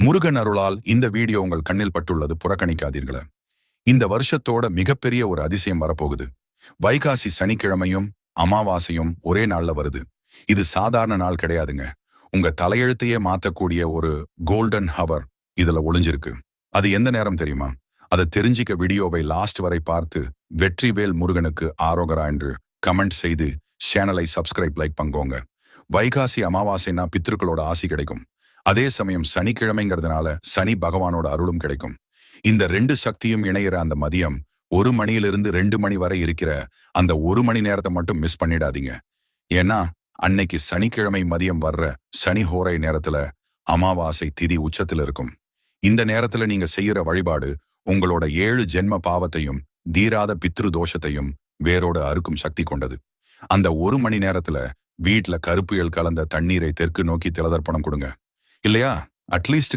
முருகன் அருளால் இந்த வீடியோ உங்கள் கண்ணில் பட்டுள்ளது, புறக்கணிக்காதீர்களே. இந்த வருஷத்தோட மிகப்பெரிய ஒரு அதிசயம் வரப்போகுது. வைகாசி சனிக்கிழமையும் அமாவாசையும் ஒரே நாள்ல வருது. இது சாதாரண நாள் கிடையாதுங்க. உங்க தலையெழுத்தையே மாத்தக்கூடிய ஒரு கோல்டன் ஹவர் இதுல ஒளிஞ்சிருக்கு. அது எந்த நேரம் தெரியுமா? அதை தெரிஞ்சிக்க வீடியோவை லாஸ்ட் வரை பார்த்து வெற்றிவேல் முருகனுக்கு ஆரோகரா என்று கமெண்ட் செய்து சேனலை சப்ஸ்கிரைப் லைக் பங்கோங்க. வைகாசி அமாவாசைனா பித்ருக்களோட ஆசி கிடைக்கும். அதே சமயம் சனிக்கிழமைங்கிறதுனால சனி பகவானோட அருளும் கிடைக்கும். இந்த ரெண்டு சக்தியும் இணையிற அந்த மதியம் 1 மணியிலிருந்து 2 மணி வரை இருக்கிற அந்த 1 மணி நேரத்தை மட்டும் மிஸ் பண்ணிடாதீங்க. ஏன்னா அன்னைக்கு சனிக்கிழமை மதியம் வர்ற சனி ஹோரை நேரத்துல அமாவாசை திதி உச்சத்துல இருக்கும். இந்த நேரத்துல நீங்க செய்யற வழிபாடு உங்களோட 7 ஜென்ம பாவத்தையும் தீராத பித்ரு தோஷத்தையும் வேரோட அறுக்கும் சக்தி கொண்டது. அந்த 1 மணி நேரத்துல வீட்டுல கருப்புயல் கலந்த தண்ணீரை தெற்கு நோக்கி திலதர்ப்பணம் கொடுங்க. இல்லையா, அட்லீஸ்ட்